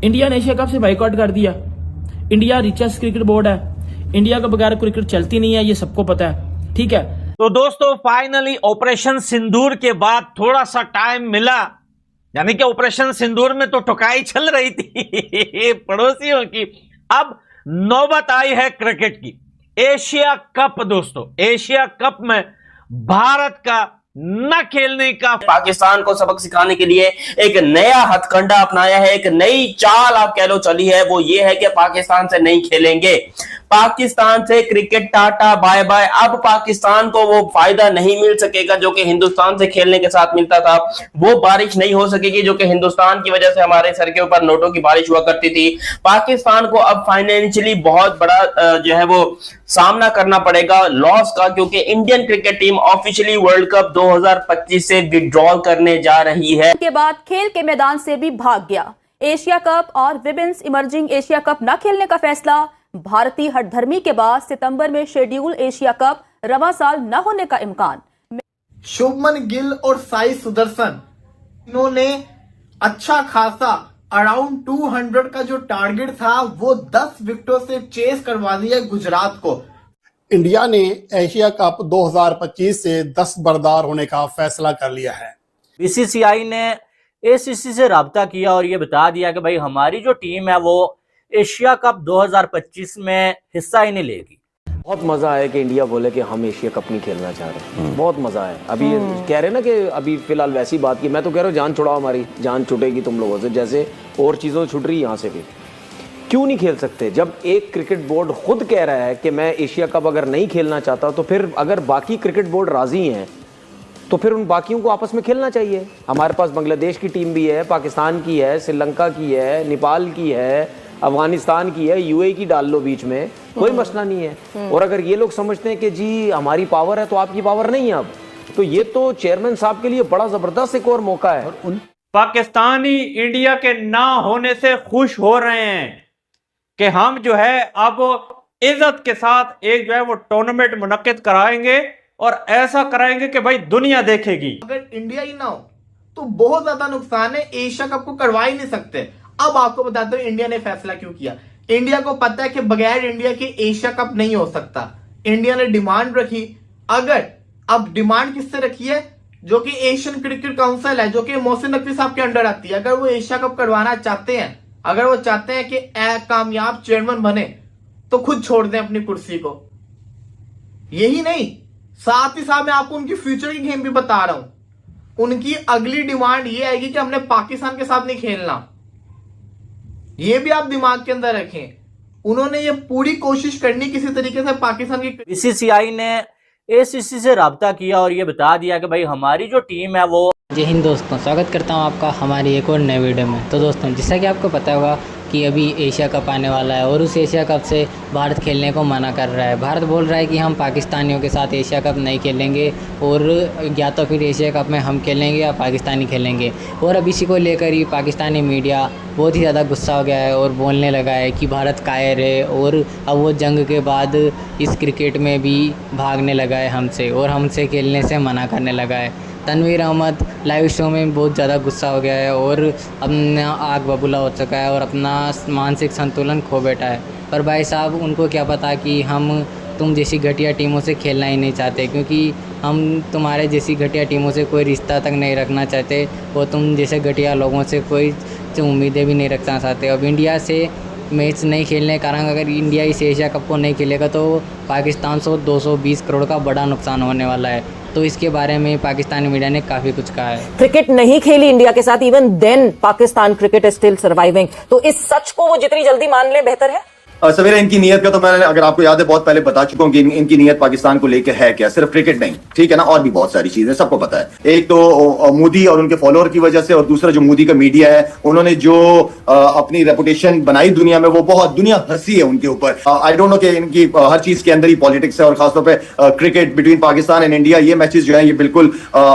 India ने Asia cup से boycott कर दिया। इंडिया रिचेस्ट क्रिकेट बोर्ड है, इंडिया के बगैर क्रिकेट चलती नहीं है, ये सबको पता है। ठीक है, तो दोस्तों फाइनली ऑपरेशन सिंदूर के बाद थोड़ा सा टाइम मिला, यानी कि ऑपरेशन सिंदूर में तो ठुकाई चल रही थी पड़ोसियों की। अब नौबत आई है क्रिकेट की, एशिया कप। दोस्तों एशिया कप में भारत का न खेलने का, पाकिस्तान को सबक सिखाने के लिए एक नया हथकंडा अपनाया है, एक नई चाल आप कह लो चली है। वो ये है कि पाकिस्तान से नहीं खेलेंगे, पाकिस्तान से क्रिकेट टाटा बाय बाय। अब पाकिस्तान को वो फायदा नहीं मिल सकेगा जो कि हिंदुस्तान से खेलने के साथ मिलता था। वो बारिश नहीं हो सकेगी जो कि हिंदुस्तान की वजह से हमारे सर के ऊपर नोटों की बारिश हुआ करती थी। पाकिस्तान को अब फाइनेंशियली बहुत बड़ा जो है वो सामना करना पड़ेगा लॉस का, क्योंकि Indian cricket team officially world cup 2025 से विड्रॉल करने जा रही है। के बाद खेल के मैदान से भी भाग गया। एशिया कप और विमेंस इमर्जिंग एशिया कप न खेलने का फैसला। भारतीय हठधर्मी के बाद सितंबर में शेड्यूल एशिया कप रवा साल न होने का इम्कान। शुभमन गिल और साई सुदर्शन इन्होंने अच्छा खासा अराउंड 200 का जो टारगेट था वो 10 विकेटों से चेस करवा दिया गुजरात को। इंडिया ने एशिया कप 2025 से दस्तबरदार होने का फैसला कर लिया है। बीसीसीआई ने एसीसी से राब्ता किया और ये बता दिया कि भाई हमारी जो टीम है वो एशिया कप 2025 में हिस्सा ही नहीं लेगी। बहुत मजा आया कि इंडिया बोले कि हम एशिया कप नहीं खेलना चाह रहे। बहुत मजा आया। अभी कह रहे ना कि अभी फिलहाल वैसी बात की, मैं तो कह रहा हूँ जान छुड़ाओ, हमारी जान छुटेगी तुम लोगों से जैसे और चीजों छुट रही यहाँ से भी। क्यों नहीं खेल सकते? जब एक क्रिकेट बोर्ड खुद कह रहा है कि मैं एशिया कप अगर नहीं खेलना चाहता, तो फिर अगर बाकी क्रिकेट बोर्ड राजी हैं तो फिर उन बाकियों को आपस में खेलना चाहिए। हमारे पास बांग्लादेश की टीम भी है, पाकिस्तान की है, श्रीलंका की है, नेपाल की है, अफगानिस्तान की है, यूएई की डाल लो बीच में, कोई मसला नहीं है। और अगर ये लोग समझते हैं कि जी हमारी पावर है तो आपकी पावर नहीं है अब, तो ये तो चेयरमैन साहब के लिए बड़ा जबरदस्त एक और मौका है। पाकिस्तानी इंडिया के ना होने से खुश हो रहे हैं कि हम जो है अब इज्जत के साथ एक जो है वो टूर्नामेंट मुनक्किद कराएंगे और ऐसा कराएंगे कि भाई दुनिया देखेगी। अगर इंडिया ही ना हो तो बहुत ज्यादा नुकसान है, एशिया कप को करवा ही नहीं सकते। अब आपको बताते हैं इंडिया ने फैसला क्यों किया। इंडिया को पता है कि बगैर इंडिया के एशिया कप नहीं हो सकता। इंडिया ने डिमांड रखी। अगर अब डिमांड किससे रखी है? जो कि एशियन क्रिकेट काउंसिल है, जो कि मोहसिन नकवी साहब के अंडर आती है। अगर वो एशिया कप करवाना चाहते हैं, अगर वो चाहते हैं कि कामयाब चेयरमैन बने, तो खुद छोड़ दें अपनी कुर्सी को। यही नहीं, साथ ही साथ मैं आपको उनकी फ्यूचर की गेम भी बता रहा हूं। उनकी अगली डिमांड ये आएगी कि हमने पाकिस्तान के साथ नहीं खेलना। ये भी आप दिमाग के अंदर रखें। उन्होंने ये पूरी कोशिश करनी किसी तरीके से पाकिस्तान की। बीसीसीआई ने एसीसी से राब्ता किया और ये बता दिया कि भाई हमारी जो टीम है वो। जय हिंद दोस्तों, स्वागत करता हूं आपका हमारी एक और नए वीडियो में। तो दोस्तों जैसा कि आपको पता होगा कि अभी एशिया कप आने वाला है और उस एशिया कप से भारत खेलने को मना कर रहा है। भारत बोल रहा है कि हम पाकिस्तानियों के साथ एशिया कप नहीं खेलेंगे और या तो फिर एशिया कप में हम खेलेंगे या पाकिस्तानी खेलेंगे। और अब इसी को लेकर ही पाकिस्तानी मीडिया बहुत ही ज़्यादा गुस्सा हो गया है और बोलने लगा है कि भारत कायर है और अब वो जंग के बाद इस क्रिकेट में भी भागने लगा है हमसे और हमसे खेलने से मना करने लगा है। तनवीर अहमद लाइव शो में बहुत ज़्यादा गुस्सा हो गया है और अपना आग बबूला हो चुका है और अपना मानसिक संतुलन खो बैठा है। पर भाई साहब उनको क्या पता कि हम तुम जैसी घटिया टीमों से खेलना ही नहीं चाहते, क्योंकि हम तुम्हारे जैसी घटिया टीमों से कोई रिश्ता तक नहीं रखना चाहते और तुम जैसे घटिया लोगों से कोई उम्मीदें भी नहीं रखना चाहते। अब इंडिया से मैच नहीं खेलने के कारण अगर इंडिया इस एशिया कप को नहीं खेलेगा तो पाकिस्तान को 220 करोड़ का बड़ा नुकसान होने वाला है। तो इसके बारे में पाकिस्तानी मीडिया ने काफी कुछ कहा है। क्रिकेट नहीं खेली इंडिया के साथ, even then Pakistan cricket is still surviving. तो इस सच को वो जितनी जल्दी मान ले बेहतर है। सवेरे इनकी नीयत का तो मैं, अगर आपको याद है, बहुत पहले बता चुका हूं कि इनकी नीयत पाकिस्तान को लेकर है क्या। सिर्फ क्रिकेट नहीं, ठीक है ना, और भी बहुत सारी चीजें सबको पता है। एक तो मोदी और उनके फॉलोअर की वजह से, और दूसरा जो मोदी का मीडिया है, उन्होंने जो अपनी रेपुटेशन बनाई दुनिया में, वो बहुत दुनिया हंसी है उनके ऊपर। आई डोंट नो कि इनकी हर चीज के अंदर ही पॉलिटिक्स है और खासतौर पर cricket between Pakistan and India, ये मैचेस जो है ये बिल्कुल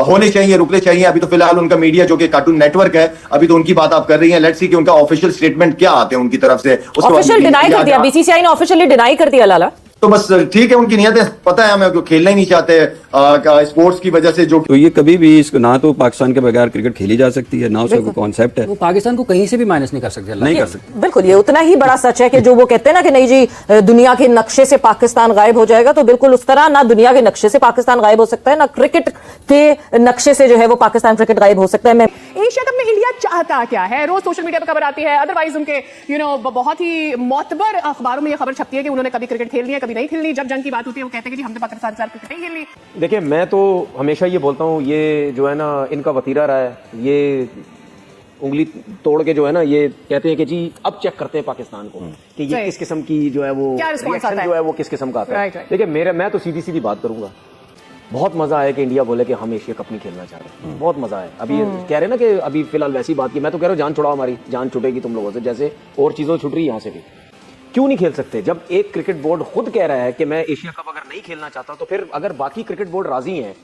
होने चाहिए, रुकने चाहिए। अभी तो फिलहाल उनका मीडिया जो कि कार्टून नेटवर्क है, अभी तो उनकी बात आप कर रही है। लेट्स सी कि उनका ऑफिशियल स्टेटमेंट क्या आते हैं उनकी तरफ से। ऑफिशियल डिनाई कर दिया, बीसीसीआई ने ऑफिशियली डिनाई कर दिया लाला। तो बस ठीक है, उनकी नीयत है, पता है हमें, खेलना ही नहीं चाहते। स्पोर्ट्स की वजह से जो तो ये कभी भी इसको ना तो पाकिस्तान के बगैर क्रिकेट खेली जा सकती है, ना उसका कोई कॉन्सेप्ट है। वो पाकिस्तान को कहीं से भी माइनस नहीं कर सकते, नहीं कर सकते। बिल्कुल, ये उतना ही बड़ा सच है कि जो वो कहते हैं ना कि नहीं जी दुनिया के नक्शे से पाकिस्तान गायब हो जाएगा, तो बिल्कुल उस तरह ना दुनिया के नक्शे से पाकिस्तान गायब हो सकता है, ना क्रिकेट के नक्शे से जो है वो पाकिस्तान क्रिकेट गायब हो सकता है। मैं एशिया कप में इंडिया चाहता क्या है? रोज सोशल मीडिया पर खबर आती है, अदरवाइज उनके बहुत ही मोतबर अखबारों में ये खबर छपती है कि उन्होंने कभी क्रिकेट खेलनी है, कभी नहीं खेलनी। जब जंग की बात होती है वो कहते हैं कि हमने पाकिस्तान से क्रिकेट नहीं खेलनी। देखिए, मैं तो हमेशा ये बोलता हूँ, ये जो है ना इनका वतीरा रहा है, ये उंगली तोड़ के जो है ना ये कहते हैं कि जी अब चेक करते हैं पाकिस्तान को कि ये किस किस्म की जो है वो रिएक्शन जो है वो किस किस्म का आता है। देखिए, मैं तो सीधी सीधी बात करूंगा, बहुत मजा आया कि इंडिया बोले कि हम एशिया कप नहीं खेलना चाह रहे। बहुत मजा आया। अभी कह रहे ना कि अभी फिलहाल वैसी बात की, मैं तो कह रहा हूँ जान छुड़ाओ, हमारी जान छुटेगी तुम लोगों से, जैसे और चीजों छुट रही है यहाँ से भी। क्यों नहीं खेल सकते? जब एक क्रिकेट बोर्ड खुद कह रहा है कि मैं एशिया कप अगर नहीं खेलना चाहता, तो फिर अगर बाकी क्रिकेट बोर्ड राजी हैं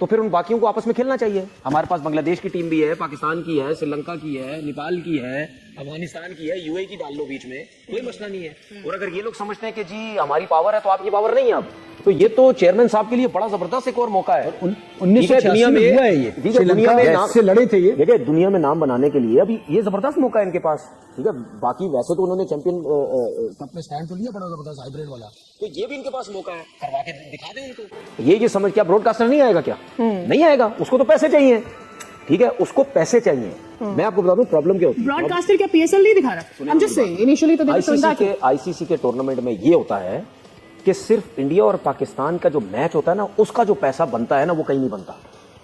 तो फिर उन बाकियों को आपस में खेलना चाहिए। हमारे पास बांग्लादेश की टीम भी है, पाकिस्तान की है, श्रीलंका की है, नेपाल की है, अफगानिस्तान की है, यूएई की डाल लो बीच में, कोई मसला नहीं है। और अगर ये लोग समझते हैं कि जी हमारी पावर है तो आपकी पावर नहीं है अब, तो ये तो चेयरमैन साहब के लिए बड़ा जबरदस्त एक और मौका है। 1986 में हुआ है ये, दुनिया में नाम से लड़े थे ये। देखिए, दुनिया में नाम बनाने के लिए अभी ये जबरदस्त मौका है इनके पास। ठीक है, बाकी वैसे तो उन्होंने चैंपियन कप में स्टैंड तो लिया बड़ा जबरदस्त हाइब्रिड वाला, तो ये भी इनके पास मौका है, करवा के दिखा दें इनको। ये समझ, क्या ब्रॉडकास्टर नहीं आएगा? क्या नहीं आएगा? उसको तो पैसे चाहिए। ठीक है, उसको पैसे चाहिए। मैं आपको बता दूं प्रॉब्लम क्या होती है। ब्रॉडकास्टर क्या पीएसएल नहीं दिखा रहा? I'm just saying, initially तो आईसीसी के टूर्नामेंट में ये होता है कि सिर्फ इंडिया और पाकिस्तान का जो मैच होता है ना, उसका जो पैसा बनता है ना, वो कहीं नहीं बनता।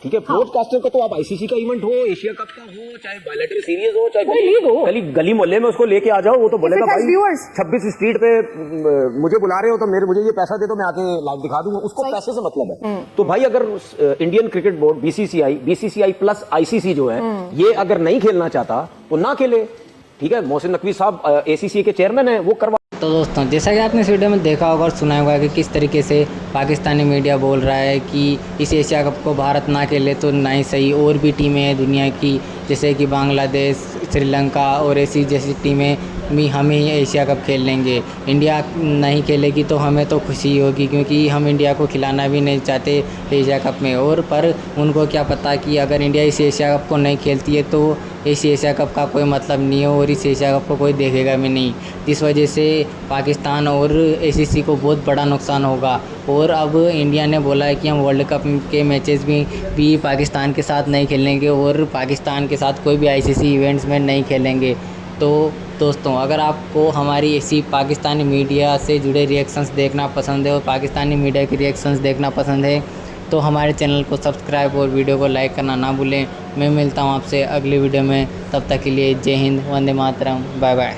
ठीक है, ब्रॉडकास्टर का तो आप आईसीसी का इवेंट हो, एशिया कप का हो, चाहे बायलैटरल सीरीज हो, चाहे गली मोहल्ले में उसको लेके आ जाओ, वो तो बोलेगा भाई 26 स्ट्रीट पे मुझे बुला रहे हो तो मुझे ये पैसा दे दो, मैं आके लाइव दिखा दूंगा। उसको पैसे से मतलब है। तो भाई अगर Indian cricket board BCCI plus ICC जो है ये अगर नहीं खेलना चाहता तो ना खेले। ठीक है, मोहसिन नकवी साहब एसीसी के चेयरमैन है, वो करवा। तो दोस्तों, जैसा कि आपने इस वीडियो में देखा होगा और सुना होगा कि किस तरीके से पाकिस्तानी मीडिया बोल रहा है कि इस एशिया कप को भारत ना खेले तो ना ही सही, और भी टीमें हैं दुनिया की जैसे कि बांग्लादेश, श्रीलंका और ऐसी जैसी टीमें भी हमें एशिया कप खेल लेंगे। इंडिया नहीं खेलेगी तो हमें तो खुशी होगी, क्योंकि हम इंडिया को खिलाना भी नहीं चाहते एशिया कप में। और पर उनको क्या पता कि अगर इंडिया इस एशिया कप को नहीं खेलती है तो इस एशिया कप का कोई मतलब नहीं है और इस एशिया कप को कोई देखेगा भी नहीं, जिस वजह से पाकिस्तान और एसीसी को बहुत बड़ा नुकसान होगा। और अब इंडिया ने बोला है कि हम वर्ल्ड कप के मैचेस भी पाकिस्तान के साथ नहीं खेलेंगे और पाकिस्तान के साथ कोई भी आईसीसी इवेंट्स में नहीं खेलेंगे। तो दोस्तों, अगर आपको हमारी ऐसी पाकिस्तानी मीडिया से जुड़े रिएक्शंस देखना पसंद है और पाकिस्तानी मीडिया के रिएक्शंस देखना पसंद है तो हमारे चैनल को सब्सक्राइब और वीडियो को लाइक करना ना भूलें। मैं मिलता हूँ आपसे अगली वीडियो में, तब तक के लिए जय हिंद, वंदे मातरम, बाय बाय।